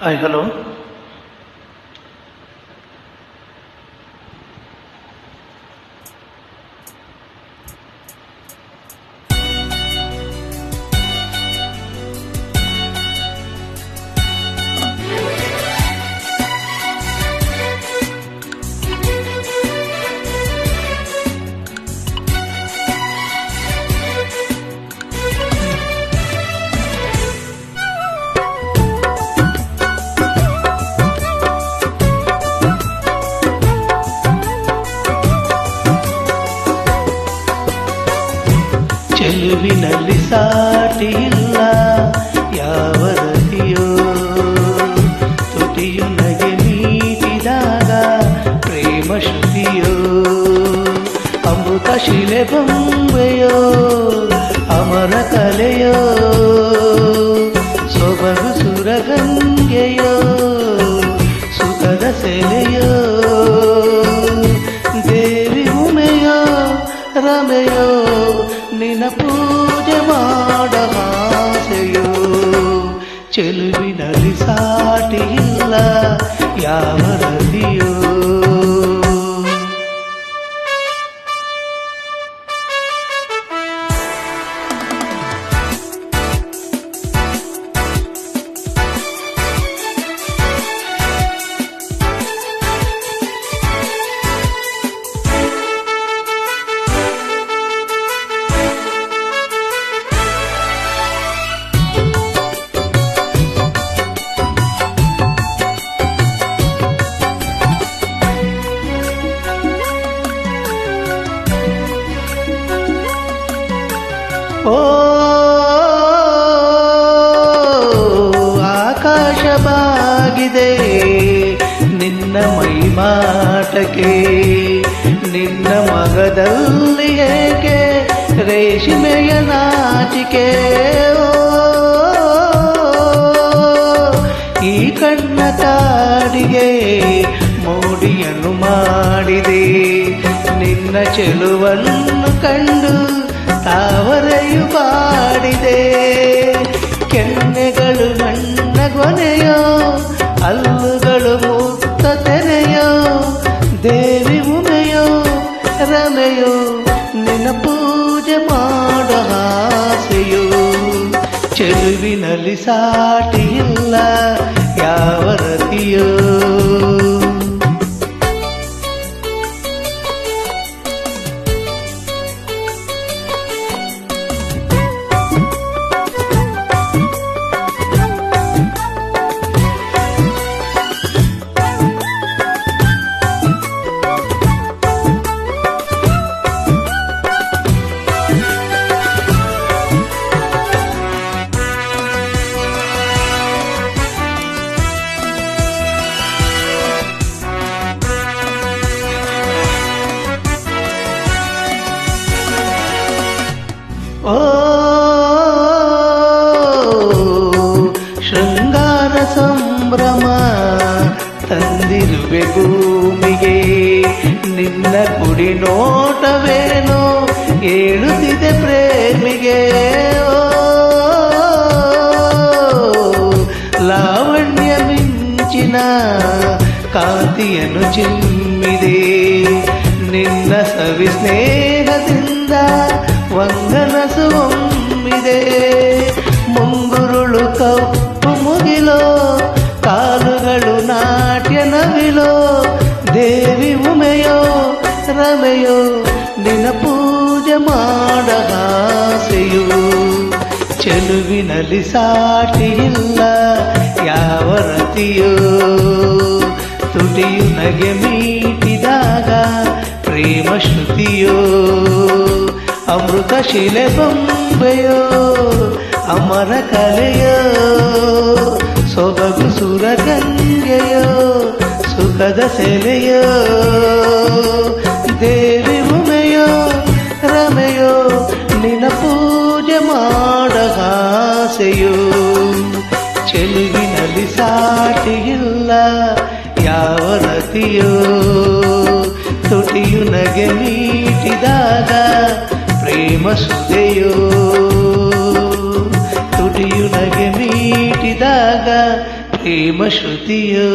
Hi hello. ಚೆಲುವಿನಲ್ಲಿ ಸಾಟಿ ಇಲ್ಲ ಯಾವ ರತಿಯೋ, ತುಟಿಯು ನಗೆ ಮೀಟಿದಾಗ ಪ್ರೇಮ ಶ್ರುತಿಯೋ, ಅಮೃತ ಶಿಲೆ ಬೊಂಬೆಯೋ ಅಮರ ಕಲೆಯೋ, ಸೊಬಗು ಸುರಗಂಗೆಯೋ ಸುಖದ ಸೆಲೆಯೋ, ದೇವಿ ಉಮೆಯೋ ರಮೆಯೋ ನಿನ್ನ ಪೂಜೆ ಮಾಡ ಆಸೆಯೋ, ಚೆಲುವಿನಲ್ಲಿ ಸಾಟಿ ಇಲ್ಲ ಯಾವ ರತಿಯೋ. ಓ ಆಕಾಶ ಬಾಗಿದೆ ನಿನ್ನ ಮೈಮಾಟಕ್ಕೆ, ನಿನ್ನ ಮಗದಲ್ಲಿ ಏಕೆ ರೇಷ್ಮೆಯ ನಾಚಿಕೆ, ಈ ಕಣ್ಣ ಕಾಡಿಗೆ ಮೋಡಿಯನ್ನು ಮಾಡಿದೆ, ನಿನ್ನ ಚೆಲುವನ್ನು ಕಂಡು ತಾವರೆಯು ಬಾಡಿದೆ, ಕೆನ್ನೆಗಳು ನನ್ನ ಗೊನೆಯೋ ಹಲ್ಲುಗಳು ಮುಕ್ತ ತೆನೆಯೋ, ದೇವಿ ಉಮೆಯೋ ರಮೆಯೋ ನಿನ್ನ ಪೂಜೆ ಮಾಡ ಆಸೆಯೋ, ಚೆಲುವಿನಲ್ಲಿ ಸಾಟಿ ಇಲ್ಲ ಯಾವ ರತಿಯೋ. ಓ ಶೃಂಗಾರ ಸಂಭ್ರಮ ತಂದಿರುವೆ ಭೂಮಿಗೆ, ನಿನ್ನ ಕುಡಿ ನೋಟವೇನೋ ಹೇಳುತ್ತಿದೆ ಪ್ರೇಮಿಗೆ, ಓ ಲಾವಣ್ಯ ಮಿಂಚಿನ ಕಾಂತಿಯನ್ನು ಚಿಮ್ಮಿದೆ, ನಿನ್ನ ಸವಿ ಸ್ನೇಹದಿಂದ ವಂಗನಸು ಒಮ್ಮಿದೆ, ಮುಂಗುರುಳು ಕಪ್ಪು ಮುಗಿಲೋ ಕಾಲುಗಳು ನಾಟ್ಯ ನವಿಲೋ, ದೇವಿ ಉಮೆಯೋ ರಮೆಯೋ ನಿನ್ನ ಪೂಜೆ ಮಾಡ ಆಸೆಯೋ, ಚೆಲುವಿನಲ್ಲಿ ಸಾಟಿ ಇಲ್ಲ ಯಾವ ರತಿಯೋ, ತುಟಿಯು ನಗೆ ಮೀಟಿದಾಗ ಪ್ರೇಮ ಶ್ರುತಿಯೋ, ಅಮೃತ ಶಿಲೆ ಬೊಂಬೆಯೋ ಅಮರ ಕಲೆಯೋ, ಸೊಬಗು ಸುರಗಂಗೆಯೋ ಸುಖದ ಸೆಲೆಯೋ, ದೇವಿ ಉಮೆಯೋ ರಮೆಯೋ ನಿನ್ನ ಪೂಜೆ ಮಾಡ ಆಸೆಯೋ, ಚೆಲುವಿನಲ್ಲಿ ಸಾಟಿ ಇಲ್ಲ ಯಾವ ರತಿಯೋ, ತುಟಿಯು ನಗೆ ಮೀಟಿದಾಗ ಪ್ರೇಮ ಸುದೆಯೋ, ತುಟಿಯು ನಗೆ ಮೀಟಿದಾಗ ಪ್ರೇಮ ಶ್ರುತಿಯೋ